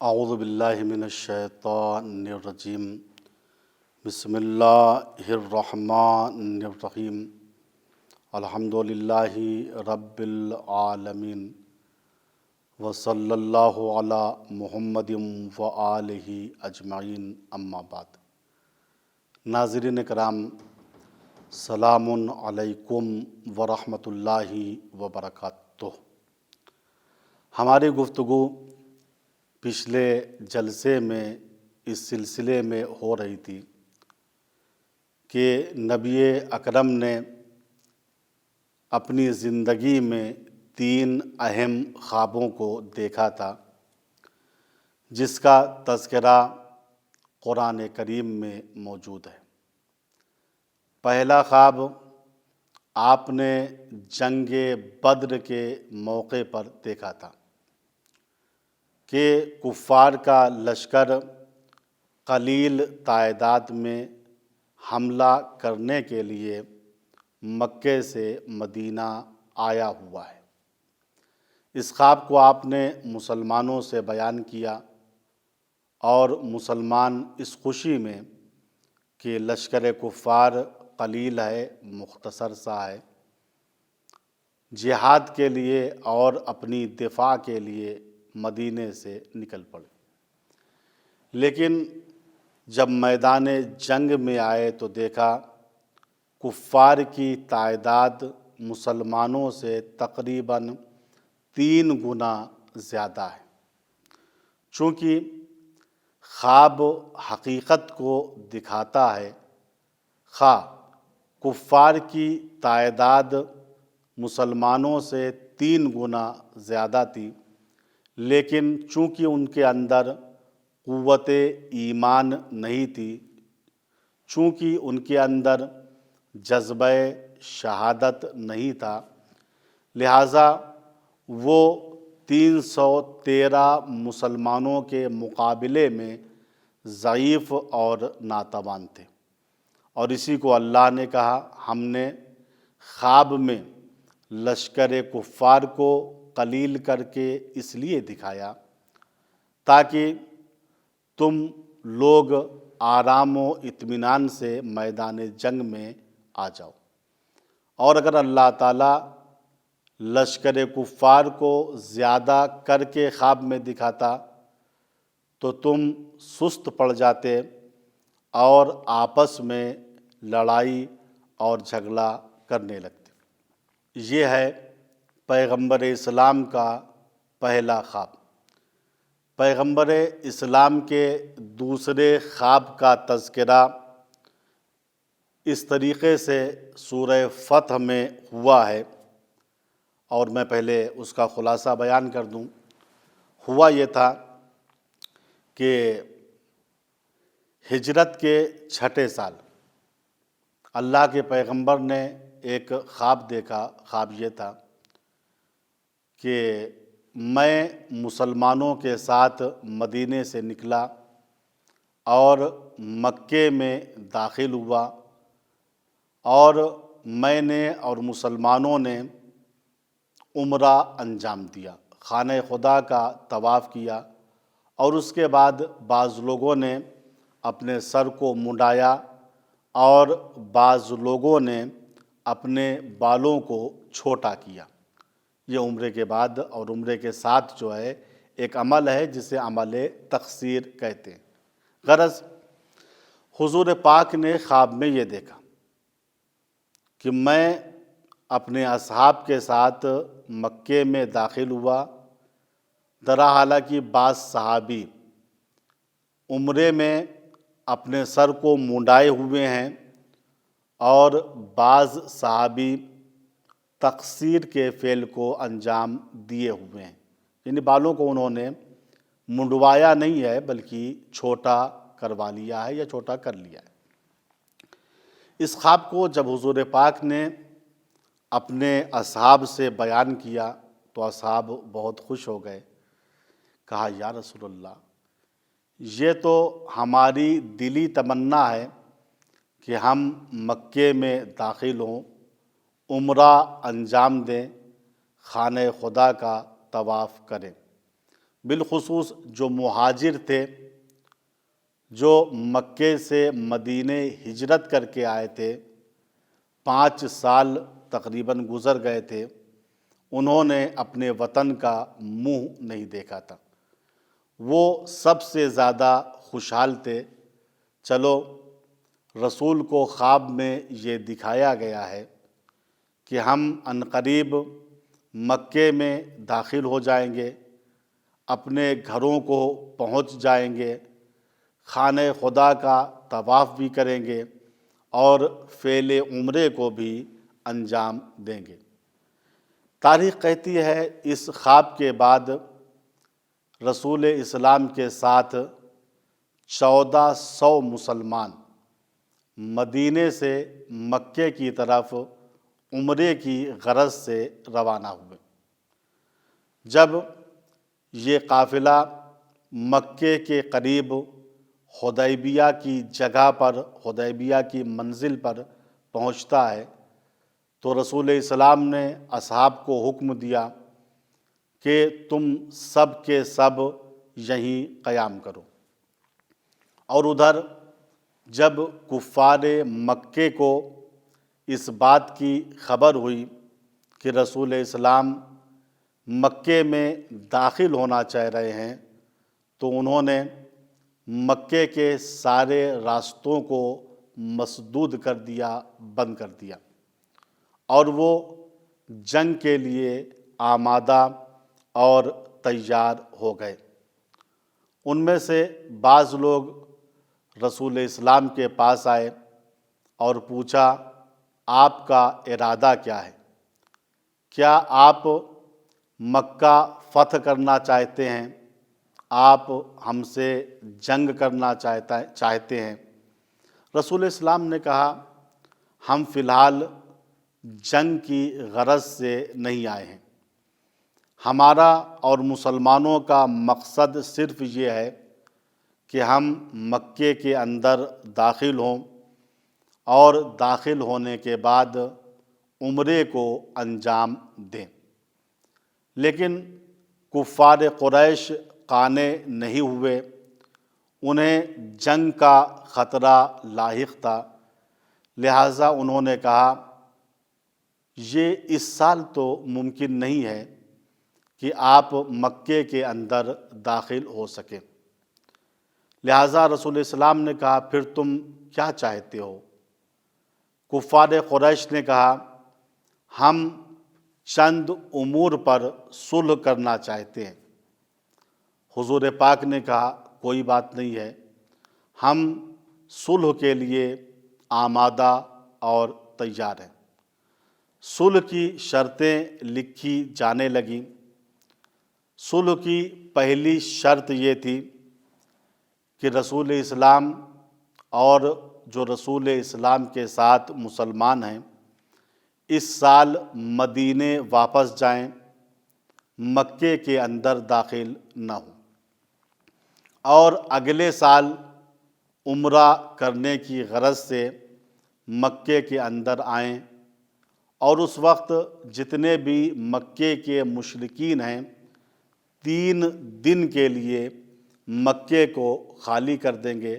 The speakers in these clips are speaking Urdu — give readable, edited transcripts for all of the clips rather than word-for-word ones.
اعوذ باللہ من الشیطان الرجیم بسم اللہ الرحمن الرحیم الحمد للہ رب العالمین وصلی اللہ علی محمد وآلہ اجمعین اما بعد۔ ناظرین کرام، سلام علیکم ورحمۃ اللہ وبرکاتہ۔ ہماری گفتگو پچھلے جلسے میں اس سلسلے میں ہو رہی تھی کہ نبی اکرم نے اپنی زندگی میں 3 اہم خوابوں کو دیکھا تھا، جس کا تذکرہ قرآن کریم میں موجود ہے۔ پہلا خواب آپ نے جنگ بدر کے موقع پر دیکھا تھا کہ کفار کا لشکر قلیل تعداد میں حملہ کرنے کے لیے مکے سے مدینہ آیا ہوا ہے۔ اس خواب کو آپ نے مسلمانوں سے بیان کیا اور مسلمان اس خوشی میں کہ لشکر کفار قلیل ہے، مختصر سا ہے، جہاد کے لیے اور اپنی دفاع کے لیے مدینے سے نکل پڑے۔ لیکن جب میدان جنگ میں آئے تو دیکھا کفار کی تعداد مسلمانوں سے تقریباً 3 گنا زیادہ ہے۔ چونکہ خواب حقیقت کو دکھاتا ہے، خواہ کفار کی تعداد مسلمانوں سے 3 گنا زیادہ تھی، لیکن چونکہ ان کے اندر قوت ایمان نہیں تھی، چونکہ ان کے اندر جذبہ شہادت نہیں تھا، لہٰذا وہ 313 مسلمانوں کے مقابلے میں ضعیف اور ناتوان تھے۔ اور اسی کو اللہ نے کہا، ہم نے خواب میں لشکر کفار کو قلیل کر کے اس لیے دکھایا تاکہ تم لوگ آرام و اطمینان سے میدان جنگ میں آ جاؤ۔ اور اگر اللہ تعالیٰ لشکر کفار کو زیادہ کر کے خواب میں دکھاتا تو تم سست پڑ جاتے اور آپس میں لڑائی اور جھگڑا کرنے لگتے۔ یہ ہے پیغمبر اسلام کا پہلا خواب۔ پیغمبر اسلام کے دوسرے خواب کا تذکرہ اس طریقے سے سورہ فتح میں ہوا ہے، اور میں پہلے اس کا خلاصہ بیان کر دوں۔ ہوا یہ تھا کہ ہجرت کے 6 سال اللہ کے پیغمبر نے ایک خواب دیکھا۔ خواب یہ تھا کہ میں مسلمانوں کے ساتھ مدینے سے نکلا اور مکے میں داخل ہوا، اور میں نے اور مسلمانوں نے عمرہ انجام دیا، خانہ خدا کا طواف کیا، اور اس کے بعد بعض لوگوں نے اپنے سر کو منڈایا اور بعض لوگوں نے اپنے بالوں کو چھوٹا کیا۔ یہ عمرے کے بعد اور عمرے کے ساتھ جو ہے ایک عمل ہے جسے عمل تقصیر کہتے ہیں۔ غرض حضور پاک نے خواب میں یہ دیکھا کہ میں اپنے اصحاب کے ساتھ مکے میں داخل ہوا، درا حالانکہ بعض صحابی عمرے میں اپنے سر کو منڈائے ہوئے ہیں اور بعض صحابی تقصیر کے فعل کو انجام دیے ہوئے ہیں، یعنی بالوں کو انہوں نے منڈوایا نہیں ہے بلکہ چھوٹا کروا لیا ہے یا چھوٹا کر لیا ہے۔ اس خواب کو جب حضور پاک نے اپنے اصحاب سے بیان کیا تو اصحاب بہت خوش ہو گئے۔ کہا یا رسول اللہ، یہ تو ہماری دلی تمنا ہے کہ ہم مکے میں داخل ہوں، عمرہ انجام دیں، خانہ خدا کا طواف کریں، بالخصوص جو مہاجر تھے، جو مکے سے مدینے ہجرت کر کے آئے تھے، 5 سال تقریباً گزر گئے تھے، انہوں نے اپنے وطن کا منہ نہیں دیکھا تھا۔ وہ سب سے زیادہ خوشحال تھے۔ چلو، رسول کو خواب میں یہ دکھایا گیا ہے کہ ہم عنقریب مکے میں داخل ہو جائیں گے، اپنے گھروں کو پہنچ جائیں گے، خانہ خدا کا طواف بھی کریں گے اور فعل عمرے کو بھی انجام دیں گے۔ تاریخ کہتی ہے اس خواب کے بعد رسول اسلام کے ساتھ 1400 مسلمان مدینے سے مکے کی طرف عمرے کی غرض سے روانہ ہوئے۔ جب یہ قافلہ مکے کے قریب حدیبیہ کی جگہ پر، حدیبیہ کی منزل پر پہنچتا ہے تو رسول اسلام نے اصحاب کو حکم دیا کہ تم سب کے سب یہیں قیام کرو۔ اور ادھر جب کفار مکے کو اس بات کی خبر ہوئی کہ رسول اسلام مکے میں داخل ہونا چاہ رہے ہیں تو انہوں نے مکے کے سارے راستوں کو مسدود کر دیا، بند کر دیا، اور وہ جنگ کے لیے آمادہ اور تیار ہو گئے۔ ان میں سے بعض لوگ رسول اسلام کے پاس آئے اور پوچھا، آپ کا ارادہ کیا ہے؟ کیا آپ مکہ فتح کرنا چاہتے ہیں؟ آپ ہم سے جنگ کرنا چاہتے ہیں؟ رسول اسلام نے کہا، ہم فی الحال جنگ کی غرض سے نہیں آئے ہیں۔ ہمارا اور مسلمانوں کا مقصد صرف یہ ہے کہ ہم مکے کے اندر داخل ہوں اور داخل ہونے کے بعد عمرے کو انجام دیں۔ لیکن کفار قریش قانے نہیں ہوئے، انہیں جنگ کا خطرہ لاحق تھا، لہٰذا انہوں نے کہا یہ اس سال تو ممکن نہیں ہے کہ آپ مکے کے اندر داخل ہو سکیں۔ لہٰذا رسول اسلام نے کہا، پھر تم کیا چاہتے ہو؟ کفار قریش نے کہا، ہم چند امور پر صلح کرنا چاہتے ہیں۔ حضور پاک نے کہا، کوئی بات نہیں ہے، ہم صلح کے لیے آمادہ اور تیار ہیں۔ صلح کی شرطیں لکھی جانے لگیں۔ صلح کی پہلی شرط یہ تھی کہ رسول اسلام اور جو رسول اسلام کے ساتھ مسلمان ہیں اس سال مدینے واپس جائیں، مکے کے اندر داخل نہ ہوں، اور اگلے سال عمرہ کرنے کی غرض سے مکے کے اندر آئیں، اور اس وقت جتنے بھی مکے کے مشرکین ہیں 3 دن کے لیے مکے کو خالی کر دیں گے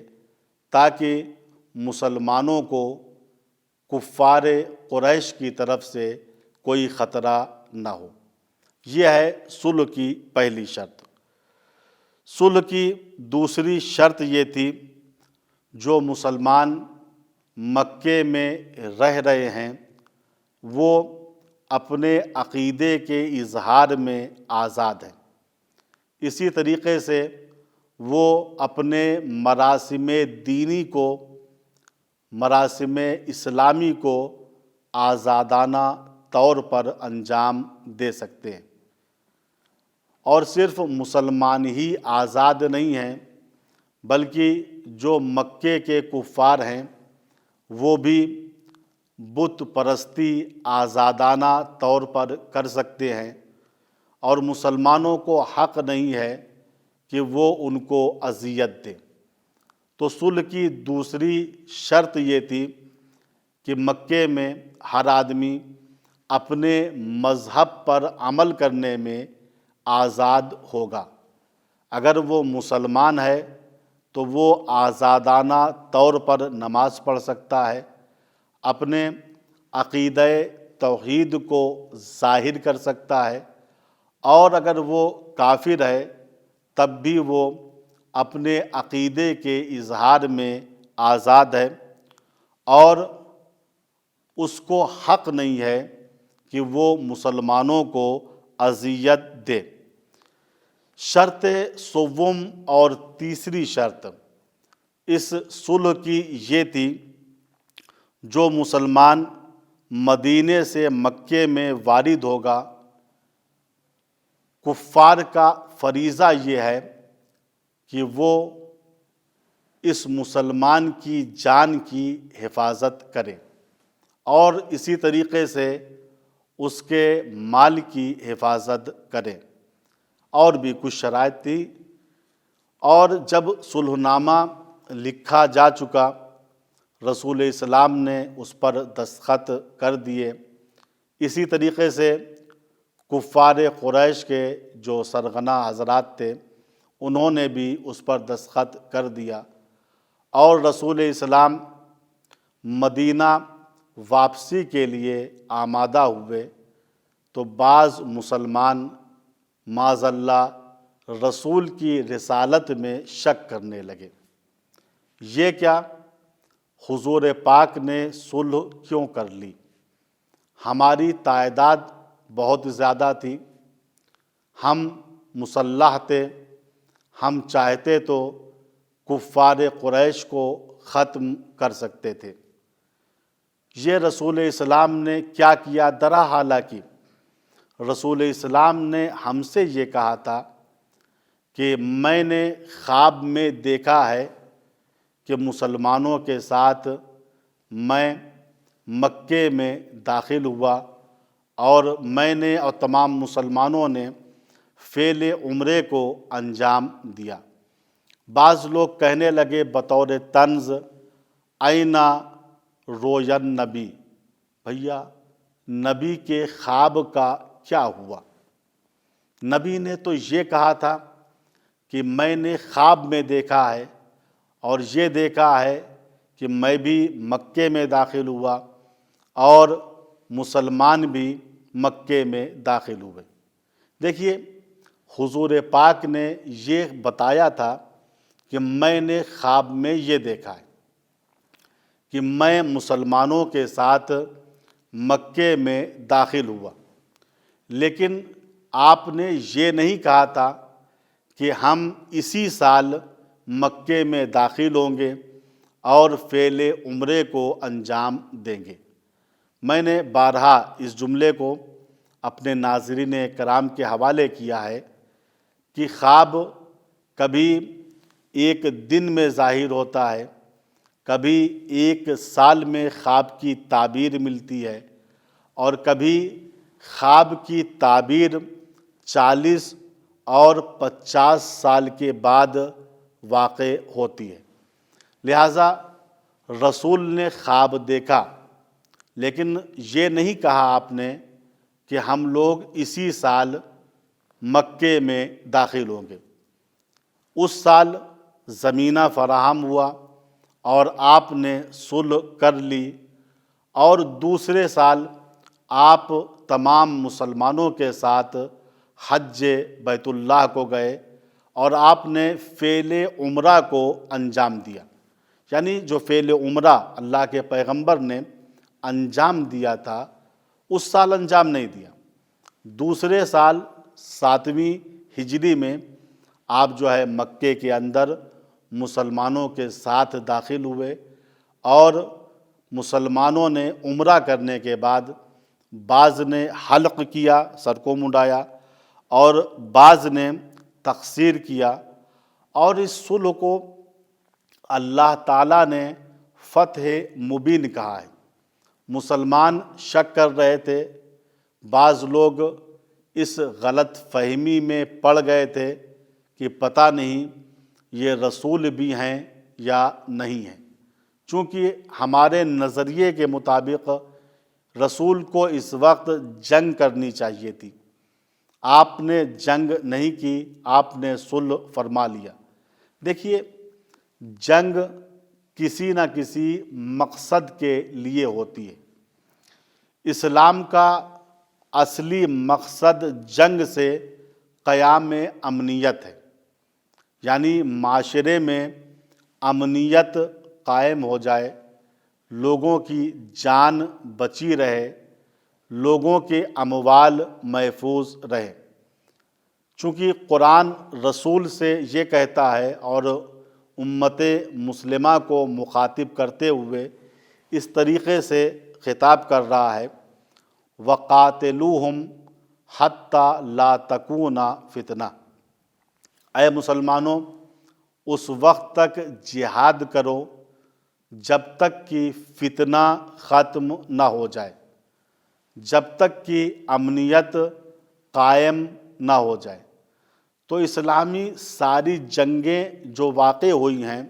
تاکہ مسلمانوں کو کفار قریش کی طرف سے کوئی خطرہ نہ ہو۔ یہ ہے صلح کی پہلی شرط۔ صلح کی دوسری شرط یہ تھی، جو مسلمان مکے میں رہ رہے ہیں وہ اپنے عقیدے کے اظہار میں آزاد ہیں، اسی طریقے سے وہ اپنے مراسم دینی کو، مراسم اسلامی کو آزادانہ طور پر انجام دے سکتے ہیں۔ اور صرف مسلمان ہی آزاد نہیں ہیں بلکہ جو مکے کے کفار ہیں وہ بھی بت پرستی آزادانہ طور پر کر سکتے ہیں، اور مسلمانوں کو حق نہیں ہے کہ وہ ان کو اذیت دیں۔ تو صلح کی دوسری شرط یہ تھی کہ مکے میں ہر آدمی اپنے مذہب پر عمل کرنے میں آزاد ہوگا، اگر وہ مسلمان ہے تو وہ آزادانہ طور پر نماز پڑھ سکتا ہے، اپنے عقیدہ توحید کو ظاہر کر سکتا ہے، اور اگر وہ کافر ہے تب بھی وہ اپنے عقیدے کے اظہار میں آزاد ہے، اور اس کو حق نہیں ہے کہ وہ مسلمانوں کو اذیت دے۔ شرط سوم اور تیسری شرط اس صلح کی یہ تھی، جو مسلمان مدینے سے مکے میں وارد ہوگا، کفار کا فریضہ یہ ہے کہ وہ اس مسلمان کی جان کی حفاظت کرے، اور اسی طریقے سے اس کے مال کی حفاظت کرے، اور بھی کچھ شرائط تھی۔ اور جب صلح نامہ لکھا جا چکا، رسول اسلام نے اس پر دستخط کر دیے۔ اسی طریقے سے کفار قریش کے جو سرغنہ حضرات تھے انہوں نے بھی اس پر دستخط کر دیا، اور رسول اسلام مدینہ واپسی کے لیے آمادہ ہوئے تو بعض مسلمان معاذ اللہ رسول کی رسالت میں شک کرنے لگے۔ یہ کیا، حضور پاک نے صلح کیوں کر لی؟ ہماری تعداد بہت زیادہ تھی، ہم مسلح تھے، ہم چاہتے تو کفار قریش کو ختم کر سکتے تھے۔ یہ رسول اسلام نے کیا کیا؟ درا حالانکہ رسول اسلام نے ہم سے یہ کہا تھا کہ میں نے خواب میں دیکھا ہے کہ مسلمانوں کے ساتھ میں مکے میں داخل ہوا، اور میں نے اور تمام مسلمانوں نے فعل عمرے کو انجام دیا۔ بعض لوگ کہنے لگے بطور طنز، اینا روین نبی، بھیا نبی کے خواب کا کیا ہوا؟ نبی نے تو یہ کہا تھا کہ میں نے خواب میں دیکھا ہے، اور یہ دیکھا ہے کہ میں بھی مکے میں داخل ہوا اور مسلمان بھی مکے میں داخل ہوئے۔ دیکھیے، حضور پاک نے یہ بتایا تھا کہ میں نے خواب میں یہ دیکھا ہے کہ میں مسلمانوں کے ساتھ مکے میں داخل ہوا، لیکن آپ نے یہ نہیں کہا تھا کہ ہم اسی سال مکے میں داخل ہوں گے اور فعل عمرے کو انجام دیں گے۔ میں نے بارہا اس جملے کو اپنے ناظرین کرام کے حوالے کیا ہے کہ خواب کبھی ایک دن میں ظاہر ہوتا ہے، کبھی ایک سال میں خواب کی تعبیر ملتی ہے، اور کبھی خواب کی تعبیر 40 اور 50 سال کے بعد واقع ہوتی ہے۔ لہٰذا رسول نے خواب دیکھا، لیکن یہ نہیں کہا آپ نے کہ ہم لوگ اسی سال مکے میں داخل ہوں گے۔ اس سال زمینہ فراہم ہوا اور آپ نے صلح کر لی، اور دوسرے سال آپ تمام مسلمانوں کے ساتھ حج بیت اللہ کو گئے، اور آپ نے فعل عمرہ کو انجام دیا۔ یعنی جو فعل عمرہ اللہ کے پیغمبر نے انجام دیا تھا اس سال انجام نہیں دیا، دوسرے سال 7ویں ہجری میں آپ جو ہے مکے کے اندر مسلمانوں کے ساتھ داخل ہوئے، اور مسلمانوں نے عمرہ کرنے کے بعد بعض نے حلق کیا، سر کو منڈایا، اور بعض نے تقصیر کیا، اور اس صلح کو اللہ تعالیٰ نے فتح مبین کہا ہے۔ مسلمان شک کر رہے تھے، بعض لوگ اس غلط فہمی میں پڑ گئے تھے کہ پتہ نہیں یہ رسول بھی ہیں یا نہیں ہیں، چونکہ ہمارے نظریے کے مطابق رسول کو اس وقت جنگ کرنی چاہیے تھی۔ آپ نے جنگ نہیں کی، آپ نے صلح فرما لیا۔ دیکھیے، جنگ کسی نہ کسی مقصد کے لیے ہوتی ہے۔ اسلام کا اصلی مقصد جنگ سے قیام امنیت ہے، یعنی معاشرے میں امنیت قائم ہو جائے، لوگوں کی جان بچی رہے، لوگوں کے اموال محفوظ رہے۔ چونکہ قرآن رسول سے یہ کہتا ہے اور امت مسلمہ کو مخاطب کرتے ہوئے اس طریقے سے خطاب کر رہا ہے، وَقَاتِلُوهُمْ حَتَّى لَا تَكُونَ فِتْنَةٌ، اے مسلمانوں اس وقت تک جہاد کرو جب تک کہ فتنہ ختم نہ ہو جائے، جب تک کہ امنیت قائم نہ ہو جائے۔ تو اسلامی ساری جنگیں جو واقع ہوئی ہیں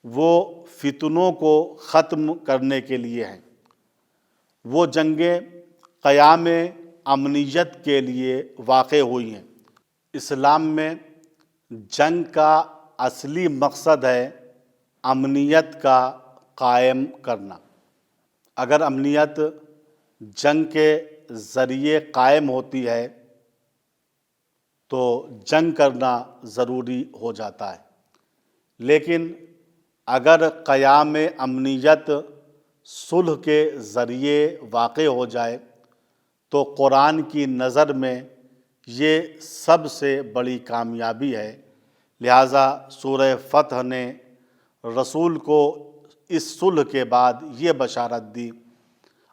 وہ فتنوں کو ختم کرنے کے لیے ہیں، وہ جنگیں قیام امنیت کے لیے واقع ہوئی ہیں۔ اسلام میں جنگ کا اصلی مقصد ہے امنیت کا قائم کرنا۔ اگر امنیت جنگ کے ذریعے قائم ہوتی ہے تو جنگ کرنا ضروری ہو جاتا ہے، لیکن اگر قیام امنیت صلح کے ذریعے واقع ہو جائے تو قرآن کی نظر میں یہ سب سے بڑی کامیابی ہے۔ لہٰذا سورہ فتح نے رسول کو اس صلح کے بعد یہ بشارت دی،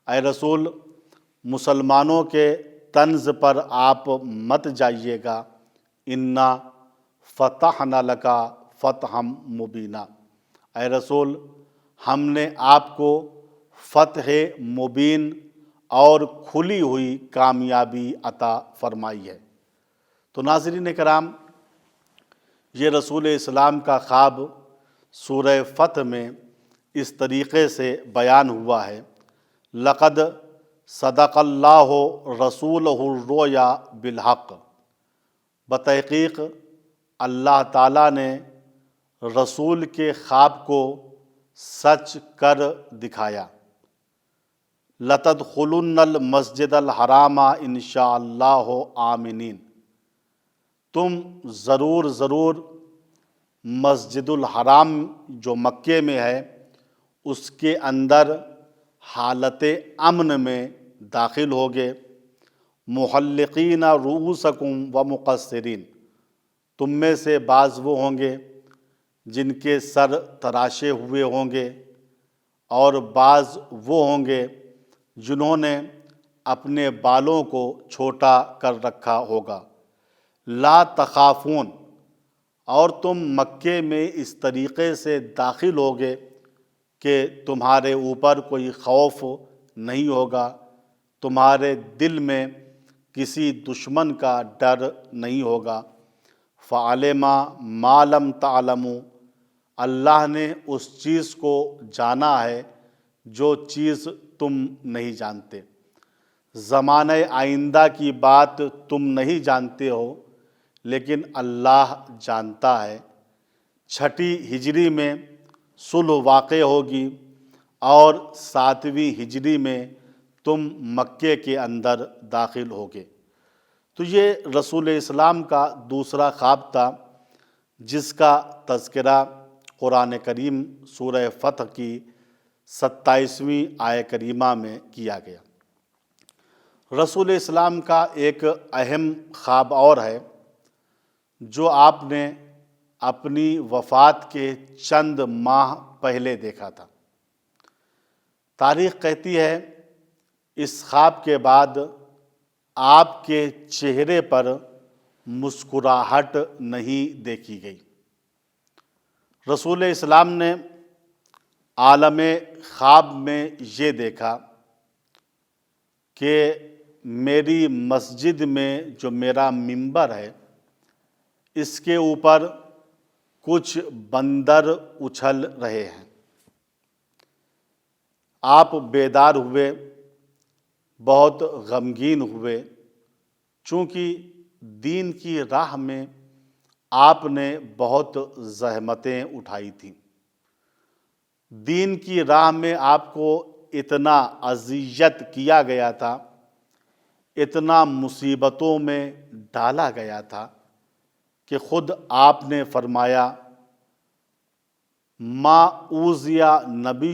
اے رسول مسلمانوں کے طنز پر آپ مت جائیے گا، انا فتحنا لک فتحا مبینا، اے رسول ہم نے آپ کو فتح مبین اور کھلی ہوئی کامیابی عطا فرمائی ہے۔ تو ناظرین کرام، یہ رسول اسلام کا خواب سورہ فتح میں اس طریقے سے بیان ہوا ہے، لقد صدق اللہ رسولہ الرؤیا بالحق، بتحقیق اللہ تعالیٰ نے رسول کے خواب کو سچ کر دکھایا۔ لَتَدْخُلُنَّ الْمَسْجِدَ الْحَرَامَ اِنشَاءَ اللَّهُ آمِنِينَ، تم ضرور مسجد الحرام جو مکے میں ہے اس کے اندر حالت امن میں داخل ہوگے، محلقین رؤوسکم ومقصرین، تم میں سے بعض وہ ہوں گے جن کے سر تراشے ہوئے ہوں گے، اور بعض وہ ہوں گے جنہوں نے اپنے بالوں کو چھوٹا کر رکھا ہوگا۔ لا تخافون، اور تم مکے میں اس طریقے سے داخل ہوگے کہ تمہارے اوپر کوئی خوف نہیں ہوگا، تمہارے دل میں کسی دشمن کا ڈر نہیں ہوگا۔ فَعَلِمَ مَا لَمْ تَعْلَمُوا، اللہ نے اس چیز کو جانا ہے جو چیز تم نہیں جانتے۔ زمانہ آئندہ کی بات تم نہیں جانتے ہو لیکن اللہ جانتا ہے۔ 6 ہجری میں صلح واقع ہوگی اور 7ویں ہجری میں تم مکے کے اندر داخل ہوگے۔ تو یہ رسول اسلام کا دوسرا خواب تھا جس کا تذکرہ قرآن کریم سورہ فتح کی 27ویں آیہ کریمہ میں کیا گیا۔ رسول اسلام کا ایک اہم خواب اور ہے جو آپ نے اپنی وفات کے چند ماہ پہلے دیکھا تھا۔ تاریخ کہتی ہے اس خواب کے بعد آپ کے چہرے پر مسکراہٹ نہیں دیکھی گئی۔ رسول اسلام نے عالم خواب میں یہ دیکھا کہ میری مسجد میں جو میرا منبر ہے اس کے اوپر کچھ بندر اچھل رہے ہیں۔ آپ بیدار ہوئے، بہت غمگین ہوئے، چونکہ دین کی راہ میں آپ نے بہت زحمتیں اٹھائی تھیں، دین کی راہ میں آپ کو اتنا اذیت کیا گیا تھا، اتنا مصیبتوں میں ڈالا گیا تھا کہ خود آپ نے فرمایا ما اوذی نبی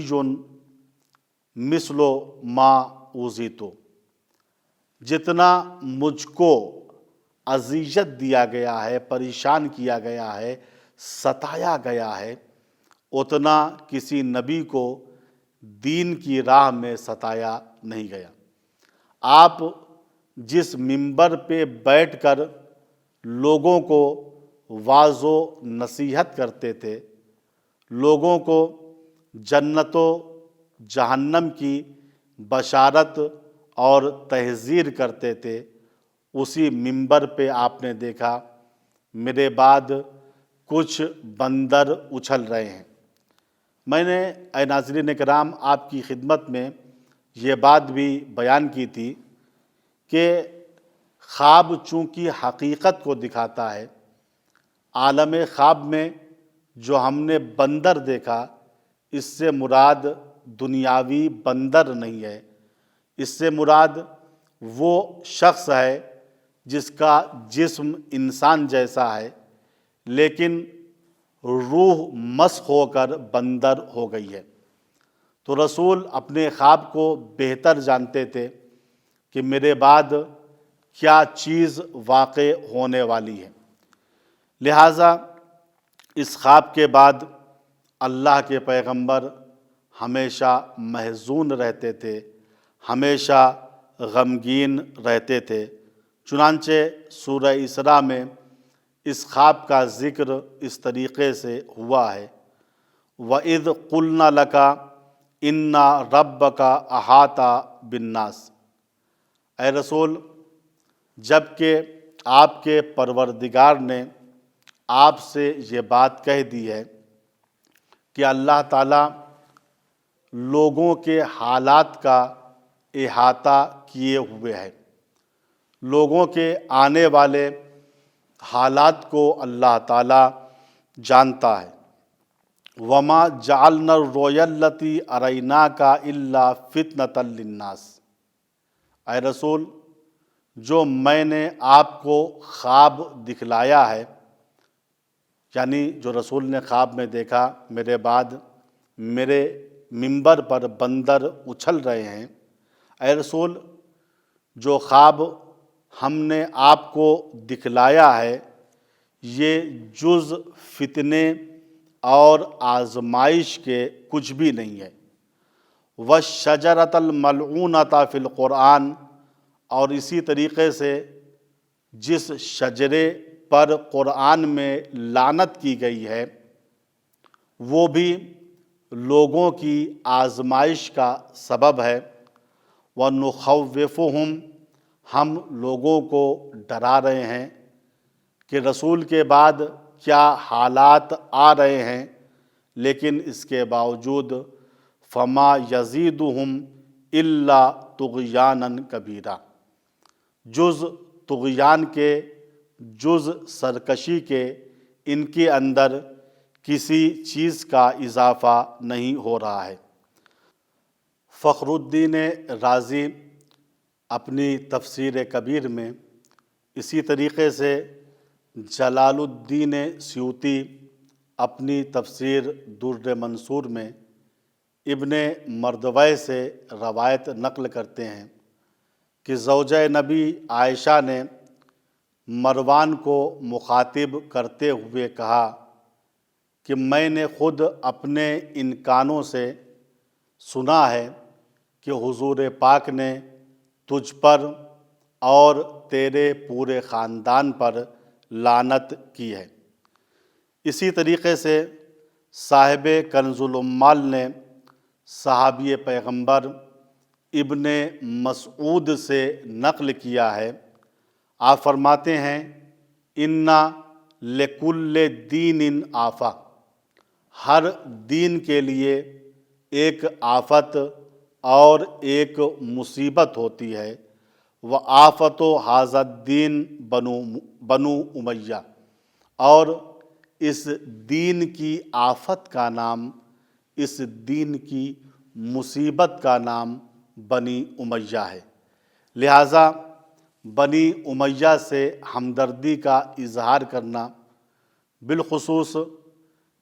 مثل ما اوذیت، جتنا مجھ کو اذیت دیا گیا ہے، پریشان کیا گیا ہے، ستایا گیا ہے، اتنا کسی نبی کو دین کی راہ میں ستایا نہیں گیا۔ آپ جس منبر پہ بیٹھ کر لوگوں کو واعظ و نصیحت کرتے تھے، لوگوں کو جنت و جہنم کی بشارت اور تحذیر کرتے تھے، اسی منبر پہ آپ نے دیکھا میرے بعد کچھ بندر اچھل رہے ہیں۔ میں نے اے ناظرین کرام آپ کی خدمت میں یہ بات بھی بیان کی تھی کہ خواب چونکہ حقیقت کو دکھاتا ہے، عالم خواب میں جو ہم نے بندر دیکھا اس سے مراد دنیاوی بندر نہیں ہے، اس سے مراد وہ شخص ہے جس کا جسم انسان جیسا ہے لیکن روح مسخ ہو کر بندر ہو گئی ہے۔ تو رسول اپنے خواب کو بہتر جانتے تھے کہ میرے بعد کیا چیز واقع ہونے والی ہے، لہٰذا اس خواب کے بعد اللہ کے پیغمبر ہمیشہ محزون رہتے تھے، ہمیشہ غمگین رہتے تھے۔ چنانچہ سورہ اسراء میں اس خواب کا ذکر اس طریقے سے ہوا ہے وَإِذْ قُلْنَا لَكَ إِنَّ رَبَّكَ أَحَاطَ بِالنَّاسِ، اے رسول جب کہ آپ کے پروردگار نے آپ سے یہ بات کہہ دی ہے کہ اللہ تعالیٰ لوگوں کے حالات کا احاطہ کیے ہوئے ہے، لوگوں کے آنے والے حالات کو اللہ تعالیٰ جانتا ہے۔ وَمَا جَعَلْنَا الرُّؤْيَا الَّتِي أَرَيْنَاكَ إِلَّا فِتْنَةً لِلنَّاسِ، اے رسول جو میں نے آپ کو خواب دکھلایا ہے، یعنی جو رسول نے خواب میں دیکھا میرے بعد میرے منبر پر بندر اچھل رہے ہیں، اے رسول جو خواب ہم نے آپ کو دکھلایا ہے یہ جز فتنے اور آزمائش کے کچھ بھی نہیں ہے۔ وَالشَّجَرَةَ الْمَلْعُونَةَ فِي الْقُرْآنِ، اور اسی طریقے سے جس شجرے پر قرآن میں لعنت کی گئی ہے وہ بھی لوگوں کی آزمائش کا سبب ہے۔ وَنُخَوِّفُهُمْ، ہم لوگوں کو ڈرا رہے ہیں کہ رسول کے بعد کیا حالات آ رہے ہیں، لیکن اس کے باوجود فَمَا يَزِيدُهُمْ إِلَّا طُغْيَانًا كَبِيرًا، جز طغیان کے، جز سرکشی کے ان کے اندر کسی چیز کا اضافہ نہیں ہو رہا ہے۔ فخر الدین رازی اپنی تفسیر کبیر میں، اسی طریقے سے جلال الدین سیوطی اپنی تفسیر در منصور میں ابن مردویہ سے روایت نقل کرتے ہیں کہ زوجہ نبی عائشہ نے مروان کو مخاطب کرتے ہوئے کہا کہ میں نے خود اپنے ان کانوں سے سنا ہے کہ حضور پاک نے تجھ پر اور تیرے پورے خاندان پر لعنت کی ہے۔ اسی طریقے سے صاحب کنز العمال نے صحابی پیغمبر ابن مسعود سے نقل کیا ہے، آپ فرماتے ہیں اِنَّ لِكُلِّ دِینٍ آفہ، ہر دین کے لیے ایک آفت اور ایک مصیبت ہوتی ہے۔ و آفت و حاض الدین بنو امیہ، اور اس دین کی آفت کا نام، اس دین کی مصیبت کا نام بنی امیہ ہے۔ لہٰذا بنی امیہ سے ہمدردی کا اظہار کرنا، بالخصوص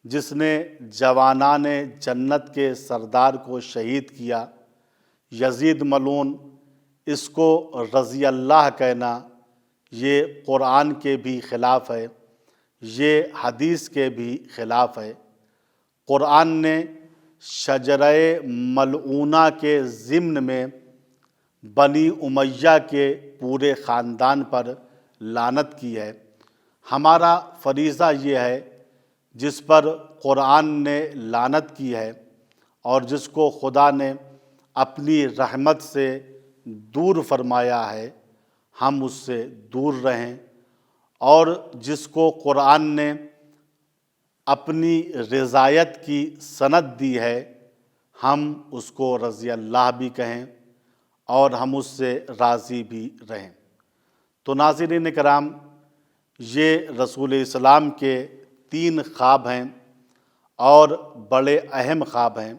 جس نے جوانان جنت کے سردار کو شہید کیا، یزید ملعون، اس کو رضی اللہ کہنا، یہ قرآن کے بھی خلاف ہے، یہ حدیث کے بھی خلاف ہے۔ قرآن نے شجرہ ملعونہ کے ضمن میں بنی امیہ کے پورے خاندان پر لعنت کی ہے۔ ہمارا فریضہ یہ ہے، جس پر قرآن نے لعنت کی ہے اور جس کو خدا نے اپنی رحمت سے دور فرمایا ہے، ہم اس سے دور رہیں، اور جس کو قرآن نے اپنی رضایت کی سند دی ہے، ہم اس کو رضی اللہ بھی کہیں اور ہم اس سے راضی بھی رہیں۔ تو ناظرین کرام، یہ رسول اسلام کے 3 خواب ہیں اور بڑے اہم خواب ہیں۔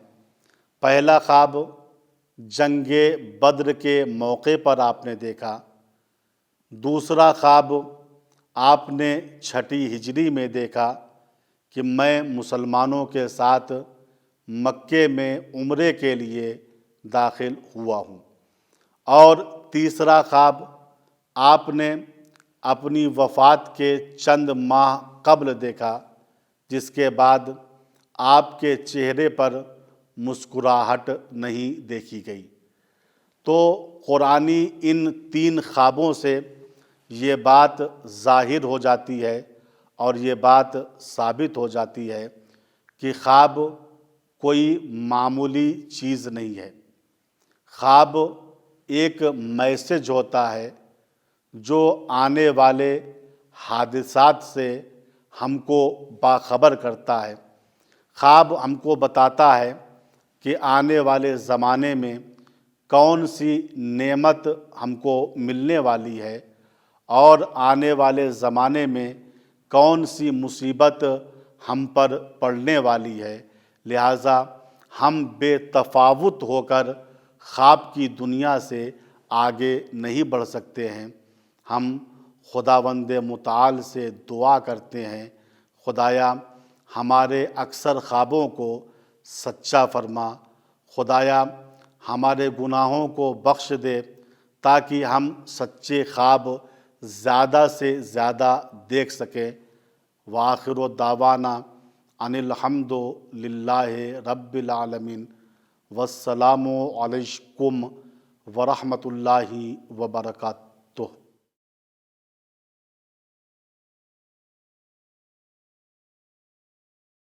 پہلا خواب جنگ بدر کے موقع پر آپ نے دیکھا۔ دوسرا خواب آپ نے 6 ہجری میں دیکھا کہ میں مسلمانوں کے ساتھ مکے میں عمرے کے لیے داخل ہوا ہوں۔ اور تیسرا خواب آپ نے اپنی وفات کے چند ماہ قبل دیکھا، جس کے بعد آپ کے چہرے پر مسکراہٹ نہیں دیکھی گئی۔ تو قرآنی ان 3 خوابوں سے یہ بات ظاہر ہو جاتی ہے اور یہ بات ثابت ہو جاتی ہے کہ خواب کوئی معمولی چیز نہیں ہے۔ خواب ایک میسج ہوتا ہے جو آنے والے حادثات سے ہم کو باخبر کرتا ہے۔ خواب ہم کو بتاتا ہے کہ آنے والے زمانے میں کون سی نعمت ہم کو ملنے والی ہے اور آنے والے زمانے میں کون سی مصیبت ہم پر پڑنے والی ہے۔ لہٰذا ہم بے تفاوت ہو کر خواب کی دنیا سے آگے نہیں بڑھ سکتے ہیں۔ ہم خداوند متعال سے دعا کرتے ہیں، خدایا ہمارے اکثر خوابوں کو سچا فرما، خدایا ہمارے گناہوں کو بخش دے تاکہ ہم سچے خواب زیادہ سے زیادہ دیکھ سکیں۔ وآخر دعوانا ان الحمد للہ رب العالمین، والسلام علیکم ورحمۃ اللہ وبرکاتہ۔